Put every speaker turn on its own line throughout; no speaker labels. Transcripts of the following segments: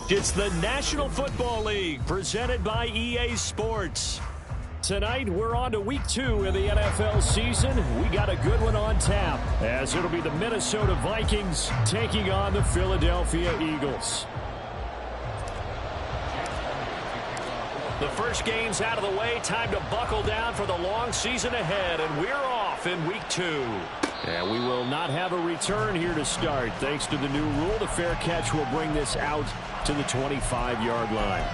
It's the National Football League presented by EA Sports. Tonight, we're on to week 2 of the NFL season. We got a good one on tap, as it'll be the Minnesota Vikings taking on the Philadelphia Eagles. The first game's out of the way. Time to buckle down for the long season ahead, and we're off in week 2. And we will not have a return here to start. Thanks to the new rule, the fair catch will bring this out to the 25-yard line.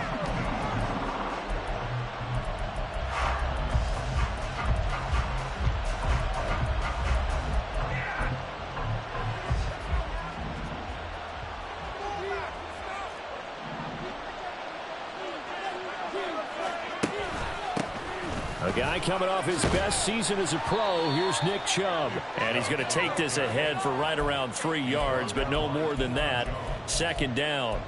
A guy coming off his best season as a pro, here's Nick Chubb. And he's going to take this ahead for right around 3 yards, but no more than that. Second down.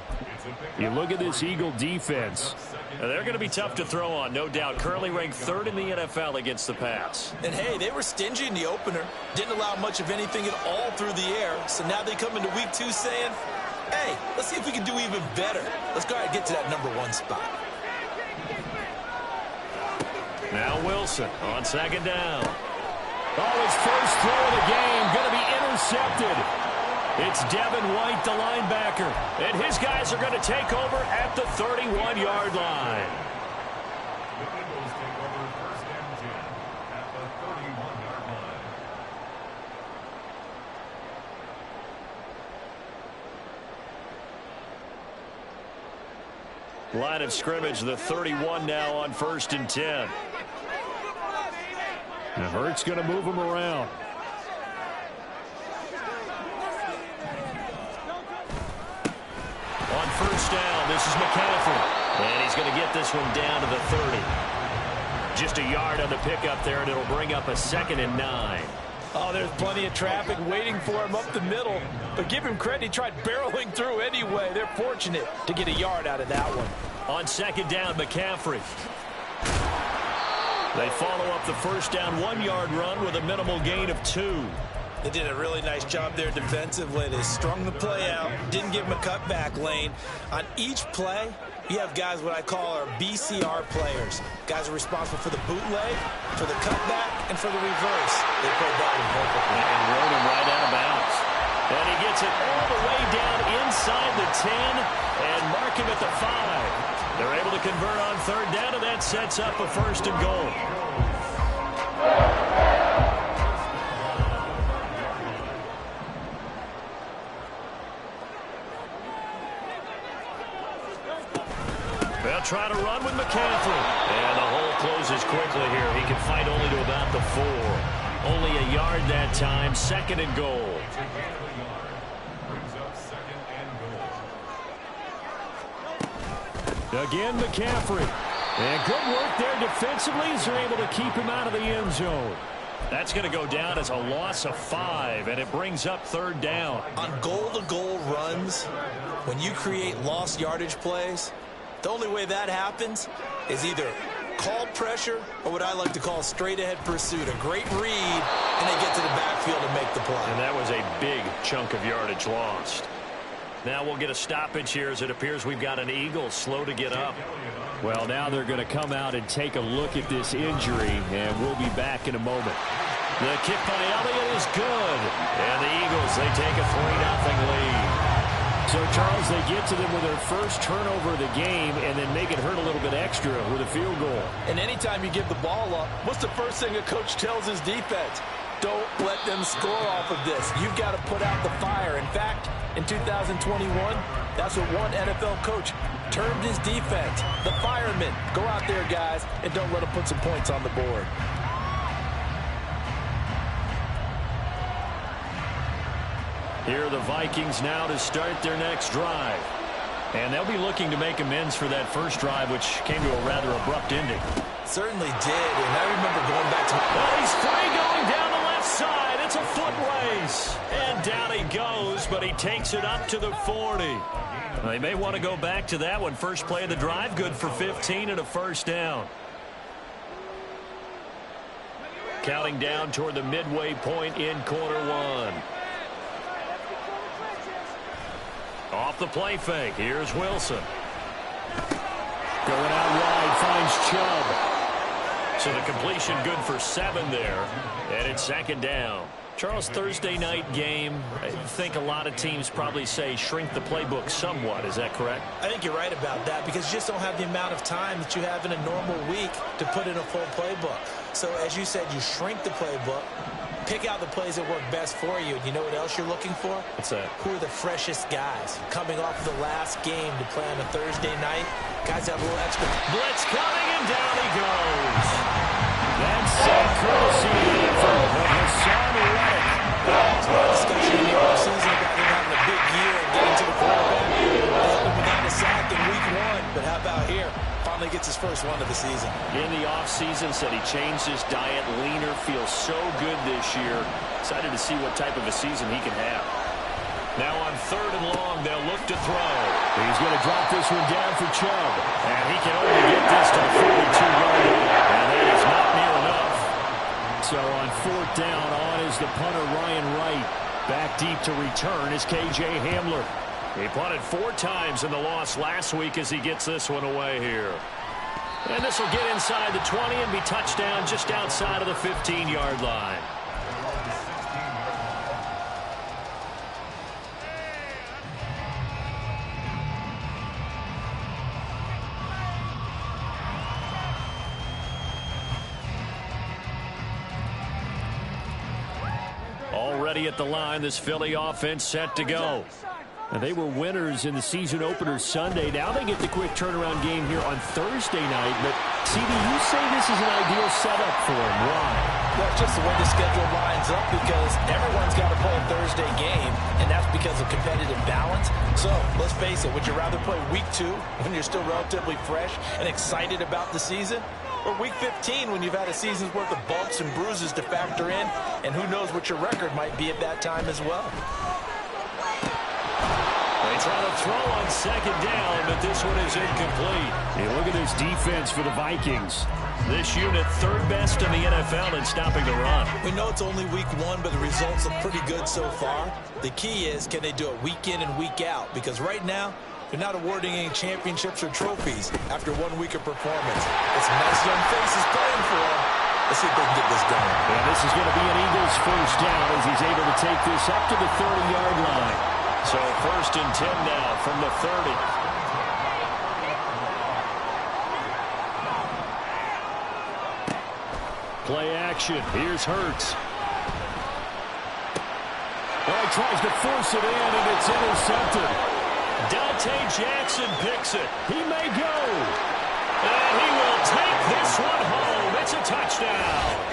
You look at this Eagle defense. Now, they're going to be tough to throw on, no doubt. Currently ranked 3rd in the NFL against the pass.
And, hey, they were stingy in the opener. Didn't allow much of anything at all through the air. So now they come into week 2 saying, hey, let's see if we can do even better. Let's go ahead and get to that #1 spot.
Now Wilson on second down. Oh, his first throw of the game going to be intercepted. It's Devin White, the linebacker. And his guys are going to take over at the 31-yard line.
The Eagles take over 1st and 10 at the 31-yard line.
Line of scrimmage, the 31 now on 1st and 10. Now Hurts going to move him around. On 1st down, this is McCaffrey. And he's going to get this one down to the 30. Just a yard on the pickup there, and it'll bring up a 2nd and 9.
Oh, there's plenty of traffic waiting for him up the middle. But give him credit, he tried barreling through anyway. They're fortunate to get a yard out of that one.
On 2nd down, McCaffrey. They follow up the 1st down 1-yard run with a minimal gain of 2.
They did a really nice job there defensively. They strung the play out, didn't give him a cutback lane. On each play, you have guys what I call our BCR players. Guys are responsible for the bootleg, for the cutback, and for the reverse. They played that one perfectly.
And rode him right out of bounds. And he gets it all the way down inside the 10 and mark him at the 5. They're able to convert on 3rd down, and that sets up a 1st and goal. They'll try to run with McCaffrey. And the hole closes quickly here. He can fight only to about the 4. Only a yard that time. 2nd and goal. Again, McCaffrey. And good work there defensively as they're able to keep him out of the end zone. That's going to go down as a loss of 5, and it brings up 3rd down.
On goal-to-goal runs, when you create lost yardage plays, the only way that happens is either called pressure or what I like to call straight-ahead pursuit. A great read, and they get to the backfield and make the play.
And that was a big chunk of yardage lost. Now we'll get a stoppage here as it appears we've got an Eagle slow to get up. Well, now they're going to come out and take a look at this injury, and we'll be back in a moment. The kick by Elliott is good. And the Eagles, they take a 3-0 lead. So, Charles, they get to them with their first turnover of the game and then make it hurt a little bit extra with a field goal.
And anytime you give the ball up, what's the first thing a coach tells his defense? Don't let them score off of this. You've got to put out the fire. In fact, in 2021, that's what one NFL coach termed his defense. The firemen. Go out there, guys, and don't let them put some points on the board.
Here are the Vikings now to start their next drive. And they'll be looking to make amends for that first drive, which came to a rather abrupt ending.
Certainly did, and I remember going back to...
Well, he's free going down the left side. It's a foot race. And down he goes, but he takes it up to the 40. They may want to go back to that one. First play of the drive, good for 15 and a 1st down. Counting down toward the midway point in quarter 1. Off the play fake, here's Wilson. Going out wide, finds Chubb. So the completion good for 7 there. And it's 2nd down. Charles, Thursday night game, I think a lot of teams probably say shrink the playbook somewhat. Is that correct?
I think you're right about that because you just don't have the amount of time that you have in a normal week to put in a full playbook. So as you said, you shrink the playbook, pick out the plays that work best for you. And you know what else you're looking for?
What's that?
Who are the freshest guys coming off the last game to play on a Thursday night? Guys have a little extra.
Blitz coming, and down he goes. That's courtesy for Hassan Reddick.
There's a lot of discussion in the offseason about him having a big year and getting to the quarterback. They helped him without a sack in week 1. But how about here? Finally gets his first one of the season.
In the offseason, said he changed his diet, leaner, feels so good this year. Excited to see what type of a season he can have. Now on 3rd and long, they'll look to throw. He's going to drop this one down for Chubb. And he can only get this to the 42-yard line. And that is not near enough. So on 4th down, on is the punter Ryan Wright. Back deep to return is K.J. Hamler. He punted 4 times in the loss last week as he gets this one away here. And this will get inside the 20 and be touchdown just outside of the 15-yard line. Already at the line, this Philly offense set to go. And they were winners in the season opener Sunday. Now they get the quick turnaround game here on Thursday night. But, CD, you say this is an ideal setup for them. Why?
Well, it's just the way the schedule lines up because everyone's got to play a Thursday game, and that's because of competitive balance. So, let's face it, would you rather play week 2 when you're still relatively fresh and excited about the season? Or week 15 when you've had a season's worth of bumps and bruises to factor in, and who knows what your record might be at that time as well.
They try to throw on 2nd down, but this one is incomplete. Hey, look at this defense for the Vikings. This unit 3rd best in the NFL in stopping the run.
We know it's only week 1, but the results look pretty good so far. The key is, can they do it week in and week out? Because right now, they're not awarding any championships or trophies after 1 week of performance. It's some nice young faces playing for them. Let's see if they can get this done.
And this is going to be an Eagles 1st down as he's able to take this up to the 30-yard line. So 1st and 10 now from the 30. Play action. Here's Hurts. Well, he tries to force it in, and it's intercepted. Dante Jackson picks it. He may go. And he will take this one home. It's a touchdown.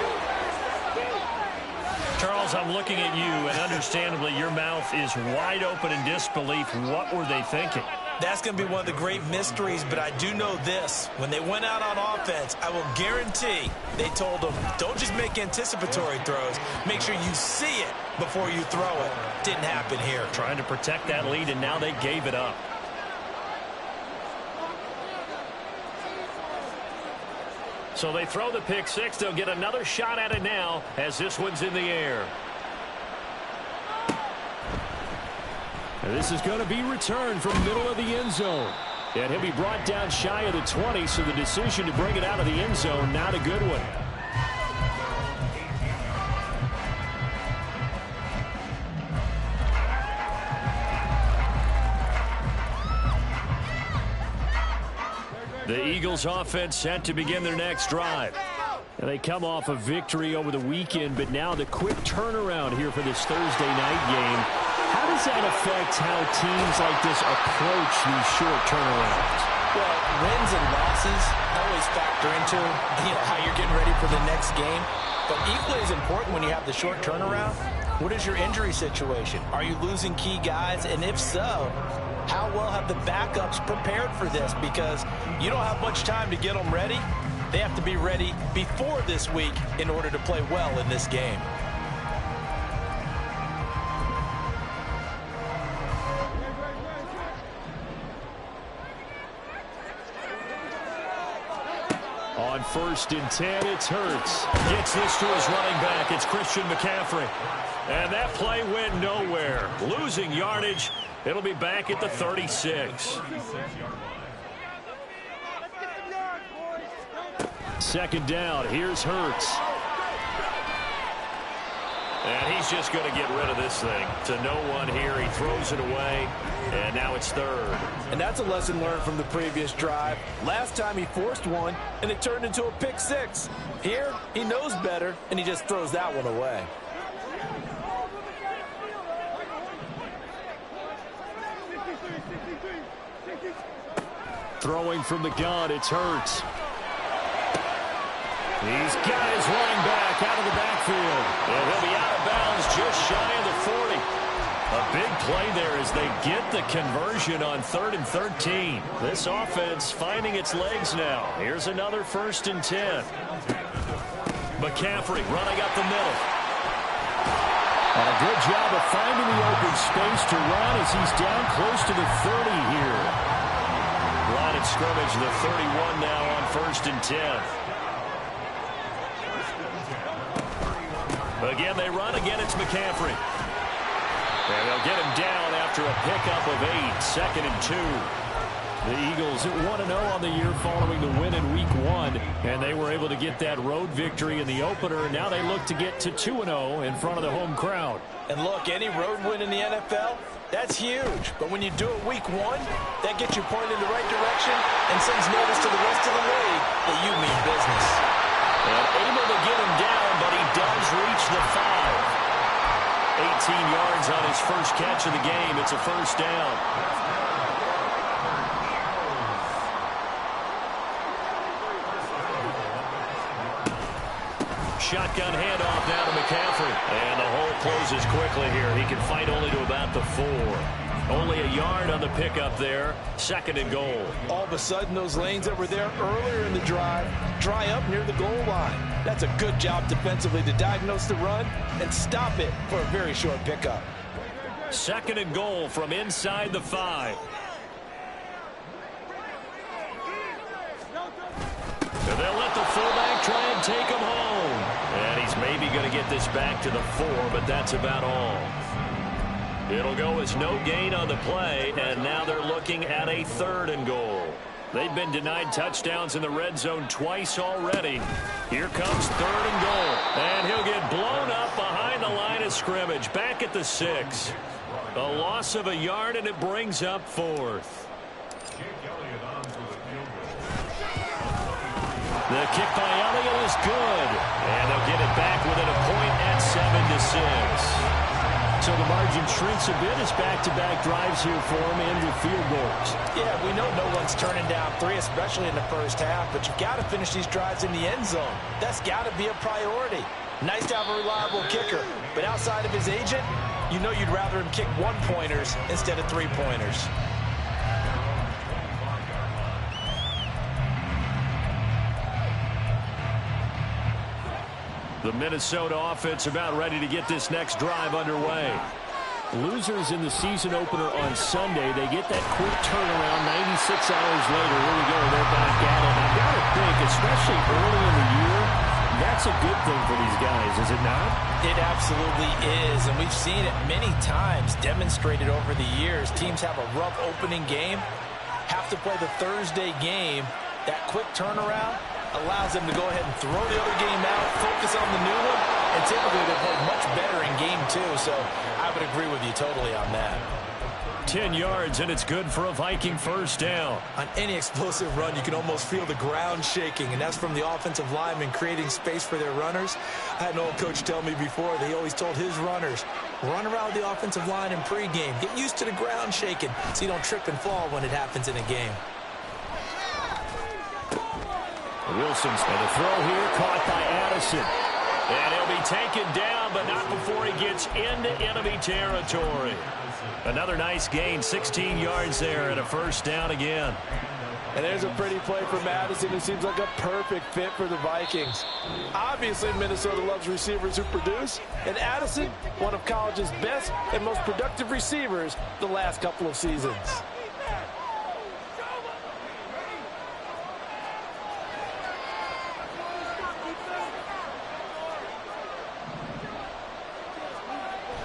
Charles, I'm looking at you, and understandably, your mouth is wide open in disbelief. What were they thinking?
That's going to be one of the great mysteries, but I do know this. When they went out on offense, I will guarantee they told them, don't just make anticipatory throws. Make sure you see it before you throw it. Didn't happen here.
Trying to protect that lead, and now they gave it up. So they throw the pick 6. They'll get another shot at it now as this one's in the air. And this is going to be returned from middle of the end zone. And he'll be brought down shy of the 20, so the decision to bring it out of the end zone, not a good one. The Eagles offense set to begin their next drive. And they come off a victory over the weekend, but now the quick turnaround here for this Thursday night game. How does that affect how teams like this approach these short turnarounds?
Well, wins and losses always factor into how you're getting ready for the next game. But equally as important when you have the short turnaround, what is your injury situation? Are you losing key guys? And if so, how well have the backups prepared for this? Because you don't have much time to get them ready. They have to be ready before this week in order to play well in this game.
On 1st and 10, it's Hurts. Gets this to his running back. It's Christian McCaffrey. And that play went nowhere. Losing yardage It'll be back at the 36. Second down. Here's Hurts. And he's just going to get rid of this thing to no one here. He throws it away, and now it's third.
And that's a lesson learned from the previous drive. Last time he forced one, and it turned into a pick six. Here, he knows better, and he just throws that one away.
Throwing from the gun, it's Hurts. He's got his running back out of the backfield. And he'll be out of bounds just shy of the 40. A big play there as they get the conversion on 3rd and 13. This offense finding its legs now. Here's another 1st and 10. McCaffrey running up the middle. And a good job of finding the open space to run as he's down close to the 30 here. Line of scrimmage, the 31 now on 1st and 10. Again, they run. Again, it's McCaffrey. And they'll get him down after a pickup of 8. 2nd and 2. The Eagles at 1-0 on the year following the win in Week 1. And they were able to get that road victory in the opener. And now they look to get to 2-0 in front of the home crowd.
And look, any road win in the NFL, that's huge. But when you do it Week 1, that gets you pointed in the right direction and sends notice to the rest of the league that you mean business.
And able to get him down, but he does reach the 5. 18 yards on his first catch of the game. It's a first down. Shotgun handoff now to McCaffrey. And the hole closes quickly here. He can fight only to about the 4. Only a yard on the pickup there. 2nd and goal.
All of a sudden, those lanes that were there earlier in the drive dry up near the goal line. That's a good job defensively to diagnose the run and stop it for a very short pickup.
2nd and goal from inside the 5. And they'll let the fullback try and take him home. And he's maybe going to get this back to the 4, but that's about all. It'll go as no gain on the play, and now they're looking at a 3rd and goal. They've been denied touchdowns in the red zone twice already. Here comes 3rd and goal. And he'll get blown up behind the line of scrimmage. Back at the 6. A loss of a yard, and it brings up 4th. The kick by Elliott is good. And they'll get it back within a point at 7-6. So the margin shrinks a bit as back-to-back drives here for him and with field goals.
Yeah, we know no one's turning down 3, especially in the first half, but you've got to finish these drives in the end zone. That's got to be a priority. Nice to have a reliable kicker, but outside of his agent, you know you'd rather him kick 1-pointers instead of 3-pointers.
The Minnesota offense about ready to get this next drive underway. Losers in the season opener on Sunday. They get that quick turnaround 96 hours later. Here we go. They're back at it. I've got to think, especially early in the year, that's a good thing for these guys, is it not?
It absolutely is, and we've seen it many times demonstrated over the years. Teams have a rough opening game, have to play the Thursday game. That quick turnaround allows them to go ahead and throw the other game out, focus on the new one, and typically they play much better in game 2, so I would agree with you totally on that.
10 yards, and it's good for a Viking first down.
On any explosive run, you can almost feel the ground shaking, and that's from the offensive linemen creating space for their runners. I had an old coach tell me before, they always told his runners, run around the offensive line in pregame. Get used to the ground shaking so you don't trip and fall when it happens in a game.
Wilson's going to throw here, caught by Addison. And he'll be taken down, but not before he gets into enemy territory. Another nice gain, 16 yards there, and a first down again.
And there's a pretty play for Madison who seems like a perfect fit for the Vikings. Obviously, Minnesota loves receivers who produce, and Addison, one of college's best and most productive receivers the last couple of seasons.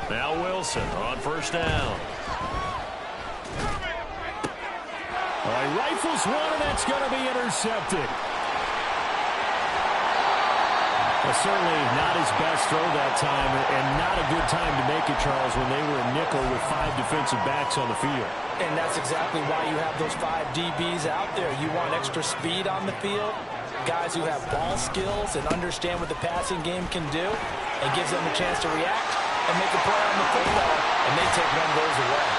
Now Wilson on first down. rifles one, and that's going to be intercepted. Well, certainly not his best throw that time, and not a good time to make it, Charles, when they were in nickel with 5 defensive backs on the field.
And that's exactly why you have those 5 DBs out there. You want extra speed on the field, guys who have ball skills and understand what the passing game can do, and gives them a chance to react and make a play on the football, and they take one of those away.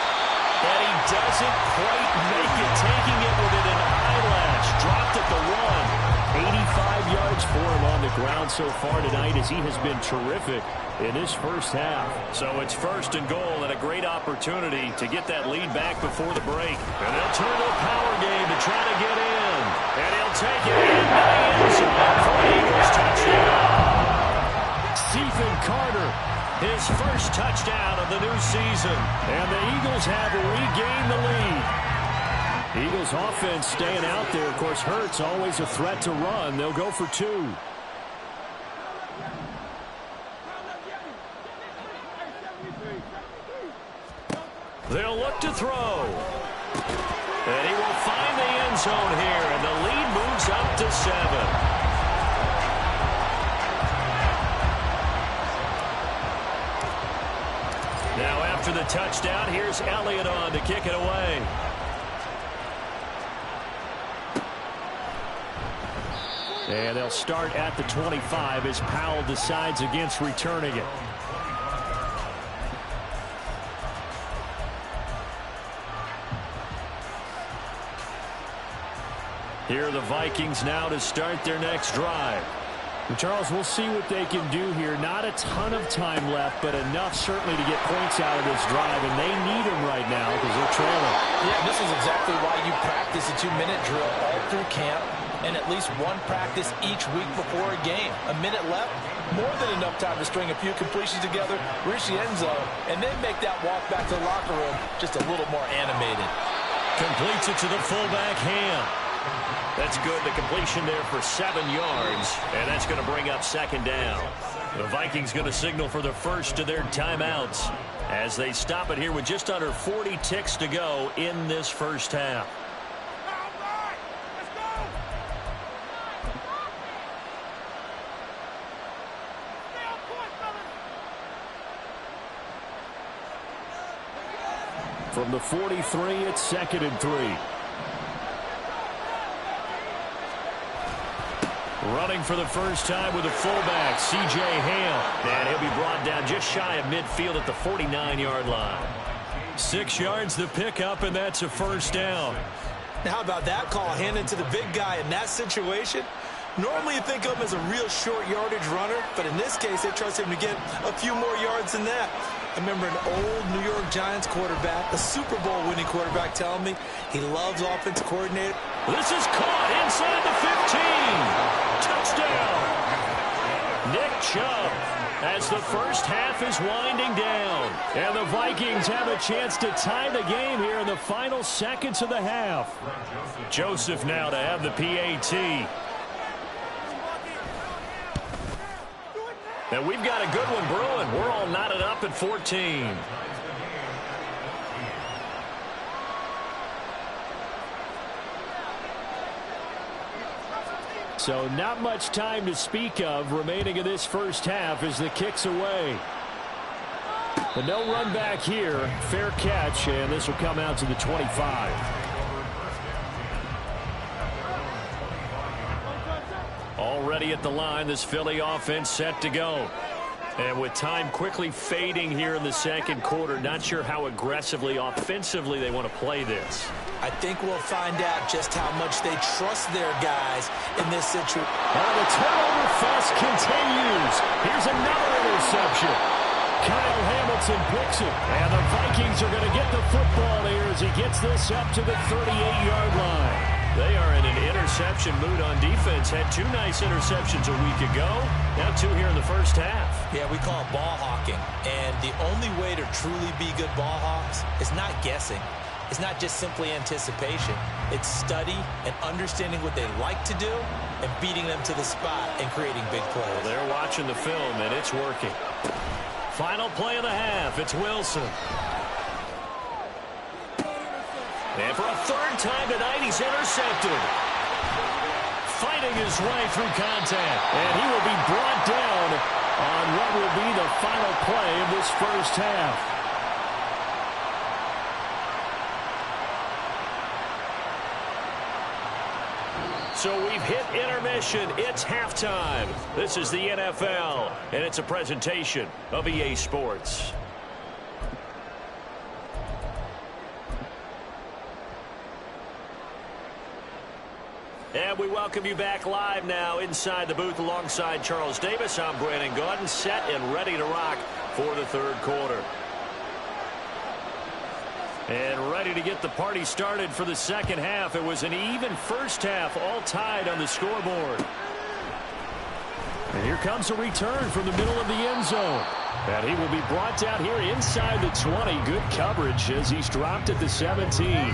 And he doesn't quite make it, taking it with an eyelash. Dropped at the 1. 85 yards for him on the ground so far tonight, as he has been terrific in this first half. So it's 1st and goal, and a great opportunity to get that lead back before the break. And they'll turn to a power game to try to get in. And he'll take it into the end zone for an Eagles touchdown. Stephen Carter, his first touchdown of the new season. And the Eagles have regained the lead. Eagles offense staying out there. Of course, Hurts always a threat to run. They'll go for 2. They'll look to throw. And he will find the end zone here, and the lead moves up to 7. Now after the touchdown, here's Elliott on to kick it away. And they'll start at the 25 as Powell decides against returning it. Here are the Vikings now to start their next drive. And Charles, we'll see what they can do here. Not a ton of time left, but enough certainly to get points out of this drive, and they need them right now because they're trailing.
Yeah, this is exactly why you practice a 2-minute drill all through camp, and at least one practice each week before a game. A minute left, more than enough time to string a few completions together, reach the end zone, and then make that walk back to the locker room just a little more animated.
Completes it to the fullback, Ham. That's good. The completion there for 7 yards, and that's going to bring up 2nd down. The Vikings going to signal for the first of their timeouts as they stop it here with just under 40 ticks to go in this first half. From the 43, it's 2nd and 3. Running for the first time with a fullback, C.J. Ham. And he'll be brought down just shy of midfield at the 49-yard line. 6 yards the pickup, and that's a first down.
Now, how about that call handed to the big guy in that situation? Normally you think of him as a real short yardage runner, but in this case they trust him to get a few more yards than that. I remember an old New York Giants quarterback, a Super Bowl winning quarterback, telling me he loves offensive coordinator.
This is caught inside the 15. Touchdown. Nick Chubb as the first half is winding down. And the Vikings have a chance to tie the game here in the final seconds of the half. Joseph now to have the PAT. And we've got a good one brewing. We're all knotted up at 14. So not much time to speak of remaining in this first half as the kick's away. But no run back here. Fair catch, and this will come out to the 25. Already at the line, this Philly offense set to go. And with time quickly fading here in the second quarter, not sure how aggressively, offensively they want to play this.
I think we'll find out just how much they trust their guys in this situation.
Oh, the turnover fest continues. Here's another interception. Kyle Hamilton picks it. And the Vikings are going to get the football here as he gets this up to the 38-yard line. They are in an interception mood on defense. Had 2 nice interceptions a week ago. Now 2 here in the first half.
Yeah, we call it ball hawking. And the only way to truly be good ball hawks is not guessing. It's not just simply anticipation. It's study and understanding what they like to do and beating them to the spot and creating big plays.
Well, they're watching the film, and it's working. Final play of the half. It's Wilson. And for a third time tonight, he's intercepted. Fighting his way through contact. And he will be brought down on what will be the final play of this first half. So we've hit intermission. It's halftime. This is the NFL, and it's a presentation of EA Sports. And we welcome you back live now inside the booth alongside Charles Davis. I'm Brandon Gaudin, set and ready to rock for the third quarter. And ready to get the party started for the second half. It was an even first half, all tied on the scoreboard. And here comes a return from the middle of the end zone. And he will be brought down here inside the 20. Good coverage as he's dropped at the 17.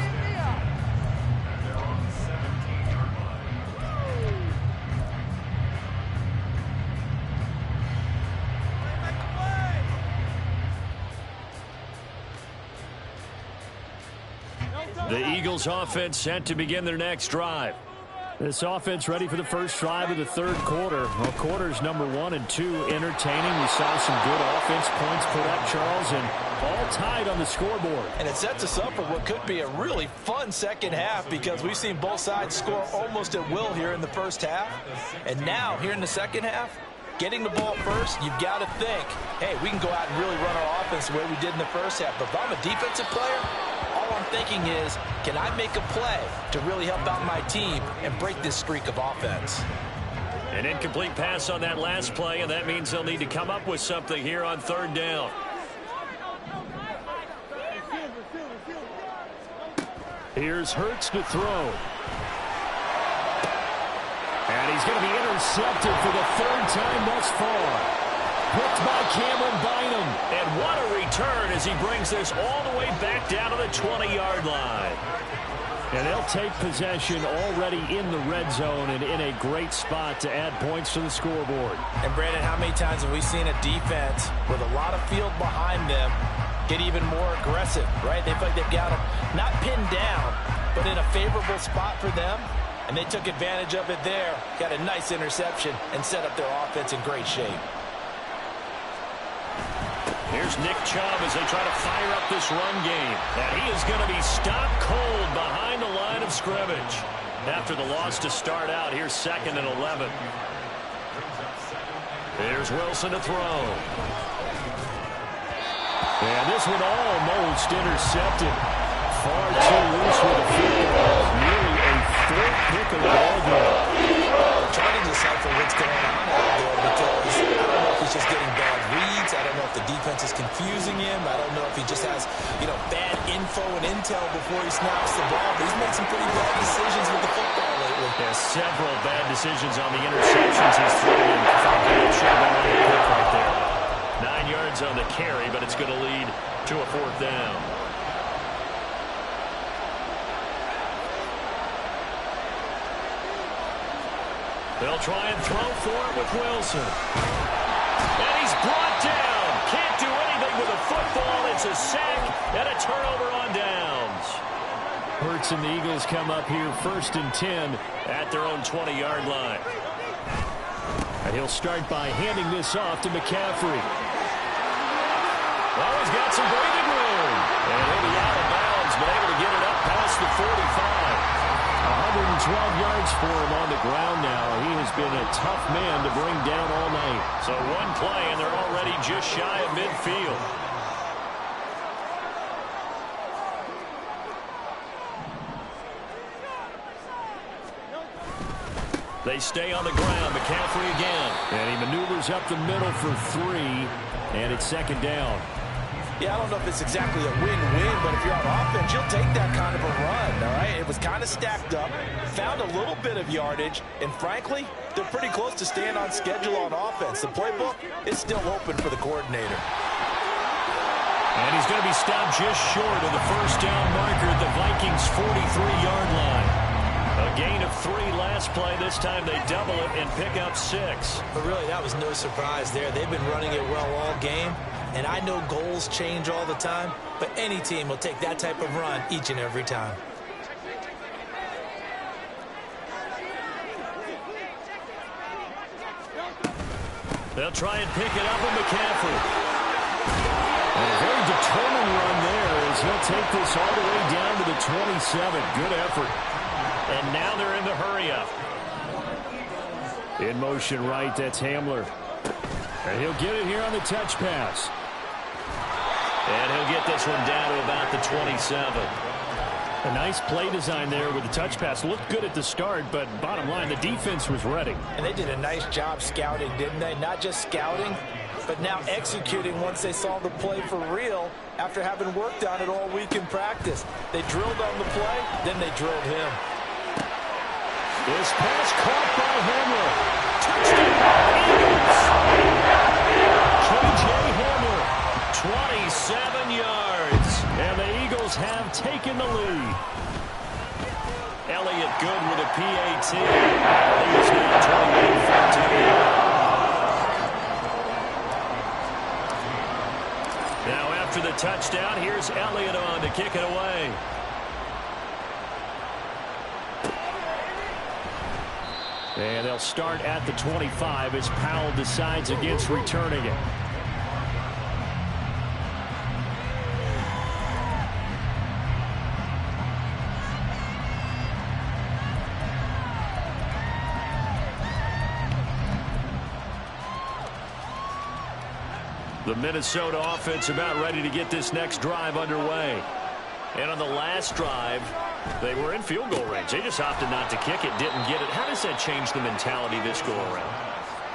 The Eagles offense set to begin their next drive. This offense ready for the first drive of the third quarter. Well, quarters number 1 and 2 entertaining. We saw some good offense points put up, Charles, and all tied on the scoreboard.
And it sets us up for what could be a really fun second half because we've seen both sides score almost at will here in the first half. And now, here in the second half, getting the ball first, you've got to think, hey, we can go out and really run our offense the way we did in the first half. But if I'm a defensive player, all I'm thinking is, can I make a play to really help out my team and break this streak of offense?
An incomplete pass on that last play, and that means they'll need to come up with something here on third down. Here's Hurts to throw. And he's going to be intercepted for the third time thus far. Picked by Cameron Bynum. And what a return as he brings this all the way back down to the 20-yard line. And they'll take possession already in the red zone and in a great spot to add points to the scoreboard.
And, Brandon, how many times have we seen a defense with a lot of field behind them get even more aggressive, right? They feel like they've got them not pinned down, but in a favorable spot for them. And they took advantage of it there, got a nice interception, and set up their offense in great shape.
Here's Nick Chubb as they try to fire up this run game. And he is going to be stopped cold behind the line of scrimmage. After the loss to start out, here's 2nd and 11. Here's Wilson to throw. And this one almost intercepted. Far too loose with the football. Nearly a fourth pick of the ball game.
Trying to decipher what's going on out there because I don't know if he's just getting bad reads. I don't know if the defense is confusing him. I don't know if he just has, bad info and intel before he snaps the ball. But he's made some pretty bad decisions with the football lately.
Yeah, several bad decisions on the interceptions he's thrown in. Should have been a pick right there. 9 yards on the carry, but it's going to lead to a fourth down. They'll try and throw for it with Wilson. And he's brought down. Can't do anything with a football. It's a sack and a turnover on downs. Hurts and the Eagles come up here 1st and 10 at their own 20-yard line. And he'll start by handing this off to McCaffrey. Oh, he's got some breathing room. And he'll be out of bounds, but able to get it up past the 45. 112 yards for him on the ground now. He has been a tough man to bring down all night. So one play, and they're already just shy of midfield. They stay on the ground. McCaffrey again. And he maneuvers up the middle for 3, and it's 2nd down.
Yeah, I don't know if it's exactly a win-win, but if you're on offense, you'll take that kind of a run, all right? It was kind of stacked up, found a little bit of yardage, and frankly, they're pretty close to staying on schedule on offense. The playbook is still open for the coordinator.
And he's going to be stopped just short of the first down marker at the Vikings' 43-yard line. A gain of 3 last play. This time they double it and pick up 6.
But really, that was no surprise there. They've been running it well all game. And I know goals change all the time, but any team will take that type of run each and every time.
They'll try and pick it up with McCaffrey. And a very determined run there as he'll take this all the way down to the 27. Good effort. And now they're in the hurry-up. In motion right, that's Hamler. And he'll get it here on the touch pass. And he'll get this one down to about the 27. A nice play design there with the touch pass. Looked good at the start, but bottom line, the defense was ready.
And they did a nice job scouting, didn't they? Not just scouting, but now executing once they saw the play for real after having worked on it all week in practice. They drilled on the play, then they drilled him.
This pass caught by Hamler. Touchdown, Eagles. K.J. Hamler, 27 yards. And the Eagles have taken the lead. Elliott good with a PAT. Leads now 28-14. Now after the touchdown, here's Elliott on to kick it away. And they'll start at the 25 as Powell decides against returning it. The Minnesota offense about ready to get this next drive underway. And on the last drive, they were in field goal range. They just opted not to kick it, didn't get it. How does that change the mentality this go-around?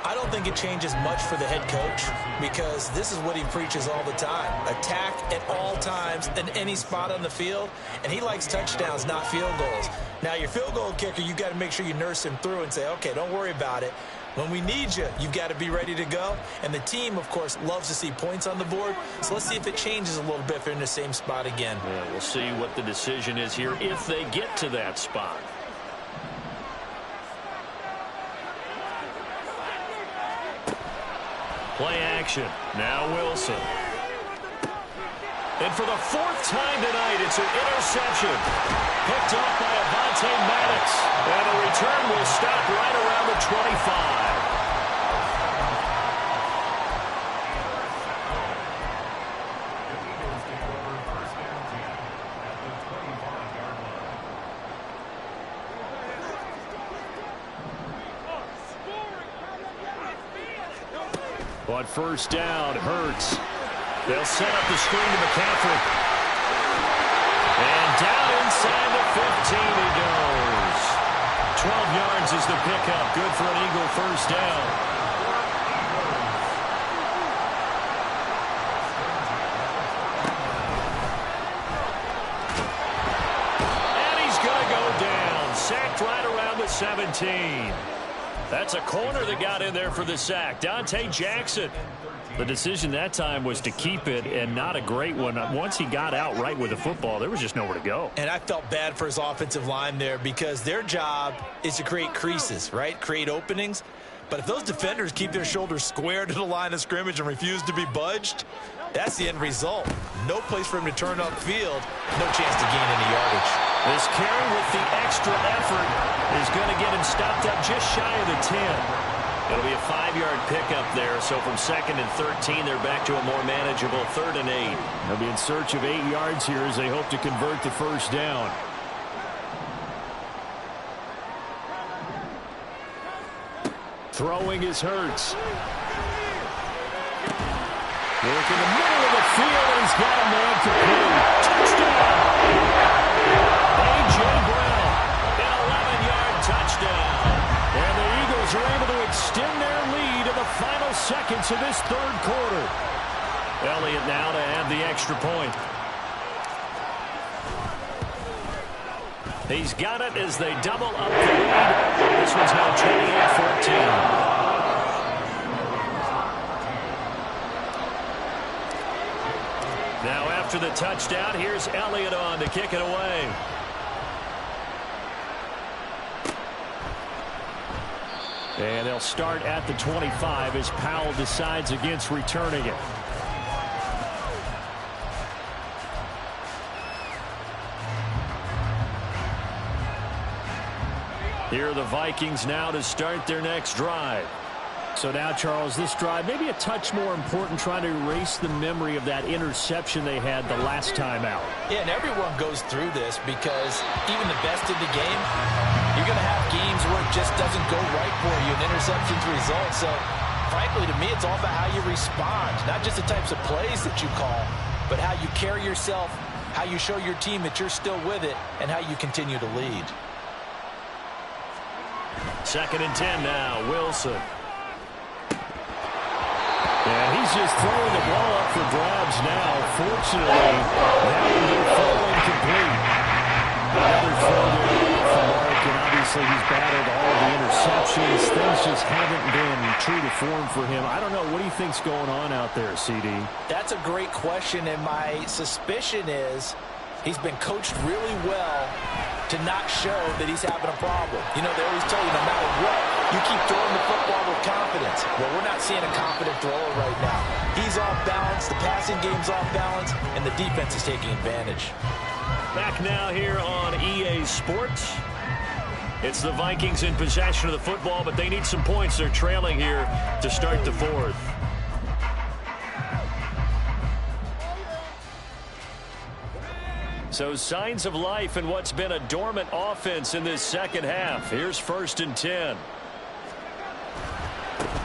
I don't think it changes much for the head coach because this is what he preaches all the time. Attack at all times in any spot on the field, and he likes touchdowns, not field goals. Now, your field goal kicker, you've got to make sure you nurse him through and say, okay, don't worry about it. When we need you, you've got to be ready to go. And the team, of course, loves to see points on the board. So let's see if it changes a little bit if they're in the same spot again.
Yeah, we'll see what the decision is here if they get to that spot. Play action. Now Wilson. And for the fourth time tonight, it's an interception. Picked up by Avonte Maddox. And the return will stop right around the 25. On first down, Hurts. They'll set up the screen to McCaffrey. And down inside the 15 he goes. 12 yards is the pickup. Good for an Eagle first down. And he's going to go down. Sacked right around the 17. That's a corner that got in there for the sack. Dante Jackson. The decision that time was to keep it, and not a great one. Once he got out right with the football, there was just nowhere to go.
And I felt bad for his offensive line there because their job is to create creases, right? Create openings. But if those defenders keep their shoulders square to the line of scrimmage and refuse to be budged, that's the end result. No place for him to turn upfield. No chance to gain any yardage.
This carry with the extra effort is going to get him stopped up just shy of the 10. It'll be a 5-yard pickup there. So from 2nd and 13, they're back to a more manageable 3rd and 8. They'll be in search of 8 yards here as they hope to convert the first down. Throwing is Hurts. Work in the middle of the field, and he's got a man complete. Touchdown! A.J. Brown, an 11-yard touchdown. And the Eagles are able to extend their lead in the final seconds of this 3rd quarter. Elliott now to add the extra point. He's got it as they double up the lead. This one's now 28-14. Now after the touchdown, here's Elliott on to kick it away. And they'll start at the 25 as Powell decides against returning it. Here are the Vikings now to start their next drive. So now, Charles, this drive maybe a touch more important, trying to erase the memory of that interception they had the last time out.
Yeah, and everyone goes through this because even the best in the game, you're going to have games where it just doesn't go right for you, and interceptions result. So, frankly, to me, it's all about how you respond, not just the types of plays that you call, but how you carry yourself, how you show your team that you're still with it, and how you continue to lead.
2nd and 10 now, Wilson. And he's just throwing the ball up for grabs now. Fortunately, that will be throw incomplete. Another throw there for Mark, and obviously he's battled all of the interceptions. Things just haven't been true to form for him. I don't know. What do you think's going on out there, CD?
That's a great question, and my suspicion is he's been coached really well to not show that he's having a problem. You know, they always tell you no matter what, you keep throwing the football with confidence. Well, we're not seeing a confident thrower right now. He's off balance, the passing game's off balance, and the defense is taking advantage.
Back now here on EA Sports. It's the Vikings in possession of the football, but they need some points. They're trailing here to start the 4th. So signs of life in what's been a dormant offense in this second half. Here's 1st and 10.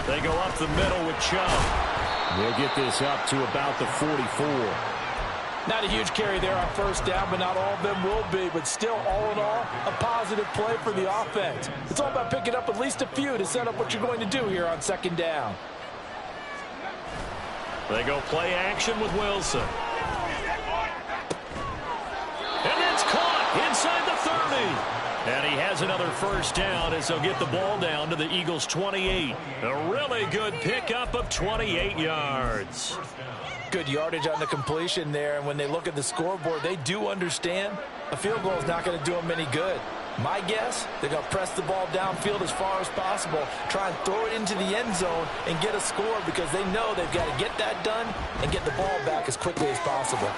They go up the middle with Chubb. They'll get this up to about the 44.
Not a huge carry there on 1st down, but not all of them will be. But still, all in all, a positive play for the offense. It's all about picking up at least a few to set up what you're going to do here on 2nd down.
They go play action with Wilson. And that's caught inside the 30. And he has another 1st down as they'll get the ball down to the Eagles' 28. A really good pickup of 28 yards.
Good yardage on the completion there, and when they look at the scoreboard, they do understand a field goal is not going to do them any good. My guess, they're going to press the ball downfield as far as possible, try and throw it into the end zone and get a score because they know they've got to get that done and get the ball back as quickly as possible.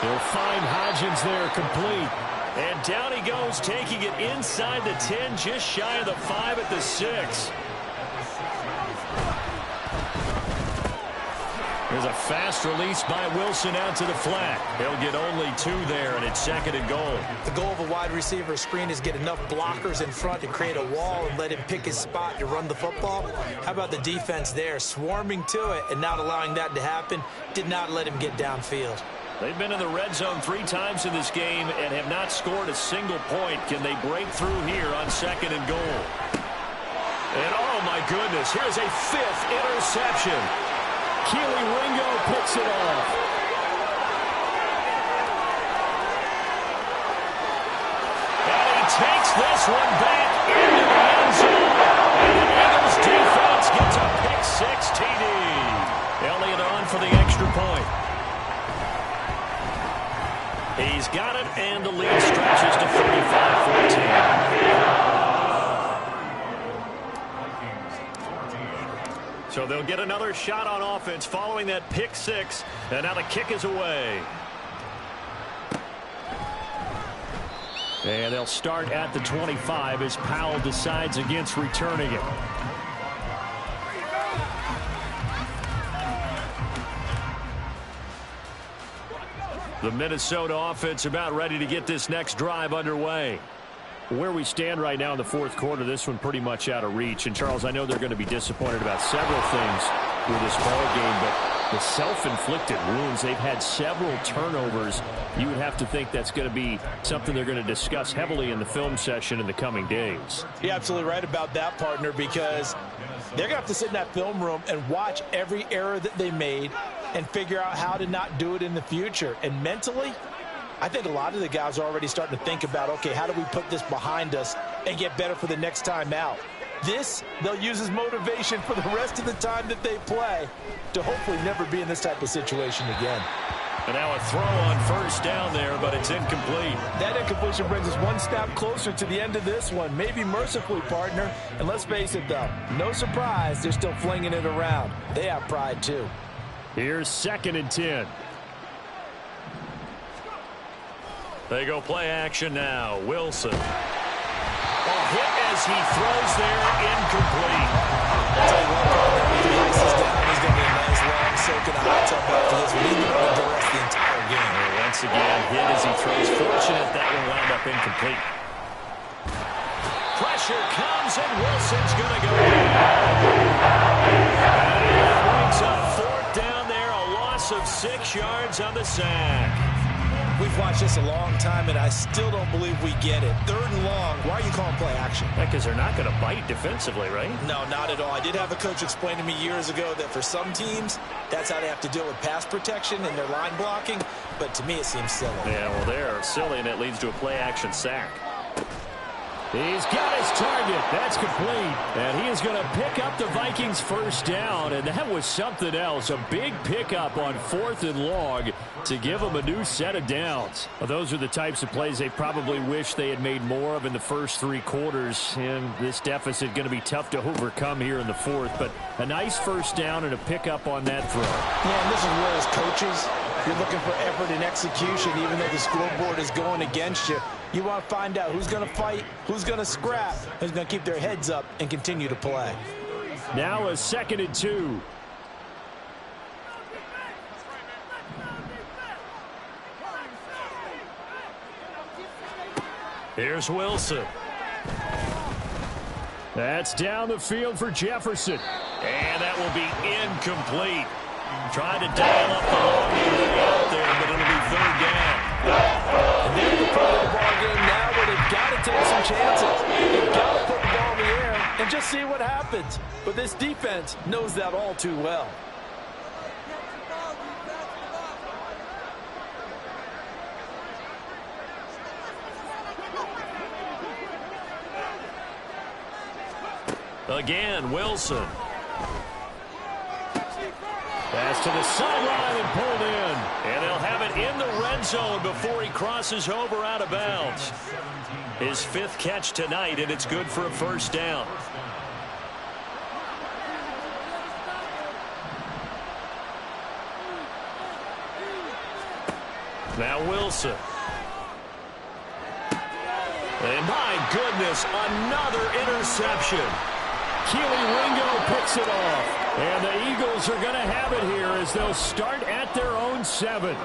They'll find Hodgins there complete. And down he goes, taking it inside the 10, just shy of the 5 at the 6. There's a fast release by Wilson out to the flat. He'll get only 2 there, and it's 2nd and goal.
The goal of a wide receiver screen is get enough blockers in front to create a wall and let him pick his spot to run the football. How about the defense there, swarming to it and not allowing that to happen? Did not let him get downfield.
They've been in the red zone 3 times in this game and have not scored a single point. Can they break through here on 2nd and goal? And oh my goodness, here's a 5th interception. Keely Ringo picks it off. And he takes this one back into the end zone. And the Eagles defense gets a pick 6 TD. Elliott on for the extra point. He's got it, and the lead stretches to 35-14. So they'll get another shot on offense following that pick 6, and now the kick is away. And they'll start at the 25 as Powell decides against returning it. The Minnesota offense about ready to get this next drive underway. Where we stand right now in the 4th quarter, this one pretty much out of reach. And, Charles, I know they're going to be disappointed about several things with this ball game, but the self-inflicted wounds, they've had several turnovers. You would have to think that's going to be something they're going to discuss heavily in the film session in the coming days.
You're absolutely right about that, partner, because they're going to have to sit in that film room and watch every error that they made and figure out how to not do it in the future. And mentally, I think a lot of the guys are already starting to think about, okay, how do we put this behind us and get better for the next time out? This, they'll use as motivation for the rest of the time that they play to hopefully never be in this type of situation again.
And now a throw on 1st down there, but it's incomplete.
That incompletion brings us one step closer to the end of this one, maybe mercifully, partner. And let's face it, though, no surprise, they're still flinging it around. They have pride, too.
Here's 2nd and 10. They go play action now. Wilson. A hit as he throws there, incomplete. I'll tell you what,
going to be a nice long soak in the hot tub after this one. He's been under duress the entire game.
Once again, hit as he throws. Fortunate that one wound up incomplete. Pressure comes, and Wilson's going to go down. And it brings up fourth down there, a loss of 6 yards on the sack.
We've watched this a long time, and I still don't believe we get it. 3rd and long. Why are you calling play action?
Because they're not going to bite defensively, right?
No, not at all. I did have a coach explain to me years ago that for some teams, that's how they have to deal with pass protection and their line blocking. But to me, it seems silly.
Yeah, well, they're silly, and it leads to a play-action sack. He's got his target. That's complete. And he is going to pick up the Vikings' first down. And that was something else. A big pickup on 4th and long to give them a new set of downs. Well, those are the types of plays they probably wish they had made more of in the first 3 quarters. And this deficit going to be tough to overcome here in the 4th. But a nice first down and a pickup on that throw.
Yeah, and this is where as coaches, you're looking for effort and execution, even though the scoreboard is going against you. You want to find out who's going to fight, who's going to scrap, who's going to keep their heads up and continue to play.
Now a 2nd and 2. Here's Wilson. That's down the field for Jefferson. And that will be incomplete. Trying to dial up the long way out there, but it'll be 3rd down.
And they're at the point of the ball game now where they've got to take some chances. They've got to put the ball in the air and just see what happens. But this defense knows that all too well.
Again, Wilson. Pass to the sideline and pulled in. And they'll have it in the red zone before he crosses over out of bounds. His 5th catch tonight, and it's good for a first down. Now Wilson. And my goodness, another interception. Keely Ringo picks it off. And the Eagles are going to have it here as they'll start at their own 7.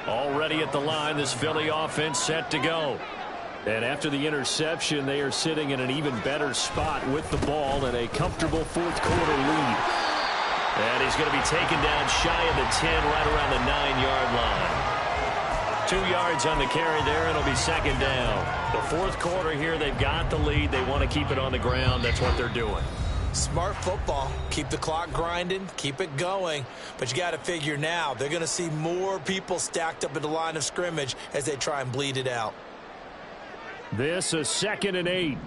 Already at the line, this Philly offense set to go. And after the interception, they are sitting in an even better spot with the ball and a comfortable 4th quarter lead. And he's going to be taken down shy of the 10, right around the 9-yard line. 2 yards on the carry there, and it'll be 2nd down. The 4th quarter here, they've got the lead. They want to keep it on the ground. That's what they're doing.
Smart football. Keep the clock grinding. Keep it going. But you got to figure now, they're going to see more people stacked up at the line of scrimmage as they try and bleed it out.
This is 2nd and 8.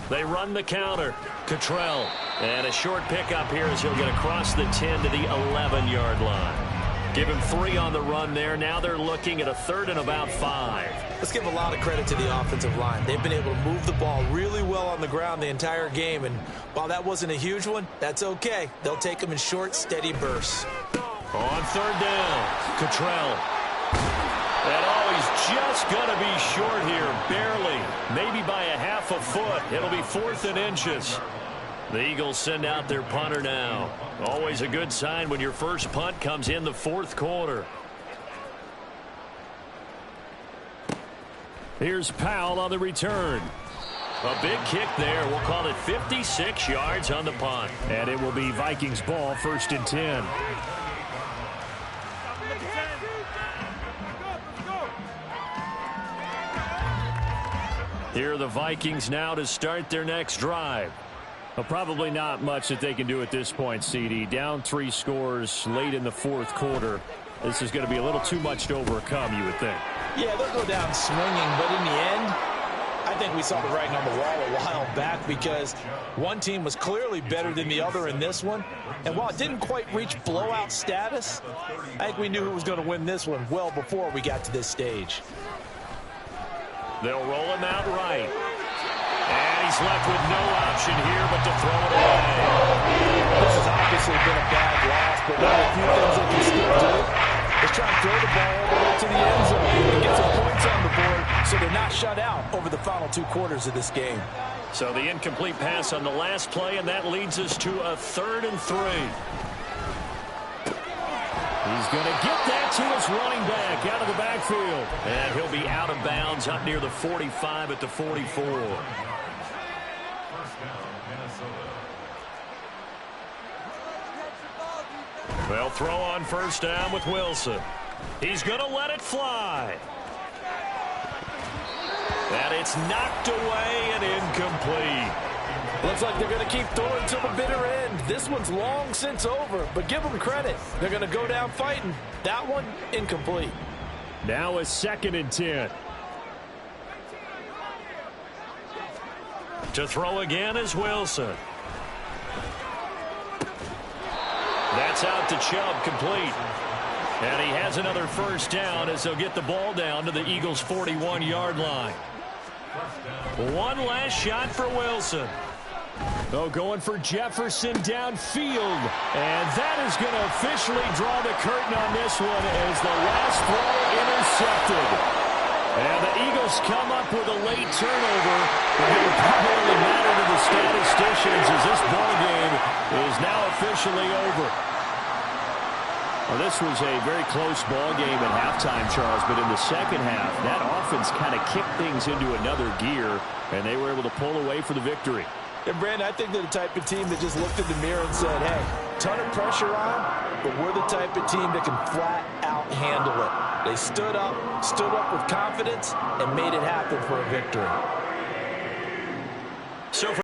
They run the counter. Cottrell. And a short pickup here as he'll get across the 10 to the 11-yard line. Give him 3 on the run there. Now they're looking at a 3rd and about 5.
Let's give a lot of credit to the offensive line. They've been able to move the ball really well on the ground the entire game. And while that wasn't a huge one, that's okay. They'll take them in short, steady bursts.
On 3rd down, Cottrell. And he's just going to be short here, barely. Maybe by a half a foot. It'll be 4th and inches. The Eagles send out their punter now. Always a good sign when your first punt comes in the 4th quarter. Here's Powell on the return. A big kick there. We'll call it 56 yards on the punt. And it will be Vikings ball, 1st and 10. Here are the Vikings now to start their next drive. Well, probably not much that they can do at this point, CD. Down 3 scores late in the 4th quarter. This is going to be a little too much to overcome, you would think.
Yeah, they'll go down swinging, but in the end, I think we saw the writing on the wall a while back because one team was clearly better than the other in this one. And while it didn't quite reach blowout status, I think we knew who was going to win this one well before we got to this stage.
They'll roll him out right. And he's left with no option here but to throw it away.
This has obviously been a bad loss, but one of the few things they can still do is try to throw the ball all the way to the end zone and get some points on the board so they're not shut out over the final 2 quarters of this game.
So the incomplete pass on the last play, and that leads us to a 3rd and 3. He's going to get that to his running back out of the backfield. And he'll be out of bounds up near the 45 at the 44.
First down, Minnesota.
They'll throw on first down with Wilson. He's going to let it fly. And it's knocked away and incomplete.
Looks like they're going to keep throwing till the bitter end. This one's long since over, but give them credit. They're going to go down fighting. That one, incomplete.
Now a 2nd and 10. To throw again is Wilson. That's out to Chubb, complete. And he has another first down as they'll get the ball down to the Eagles' 41-yard line. One last shot for Wilson. Oh, going for Jefferson downfield. And that is going to officially draw the curtain on this one as the last throw intercepted. And the Eagles come up with a late turnover. But it will probably matter to the statisticians as this ball game is now officially over. Well, this was a very close ball game at halftime, Charles, but in the second half, that offense kind of kicked things into another gear, and they were able to pull away for the victory.
And, Brandon, I think they're the type of team that just looked in the mirror and said, hey, ton of pressure on, but we're the type of team that can flat out handle it. They stood up with confidence, and made it happen for a victory.
So for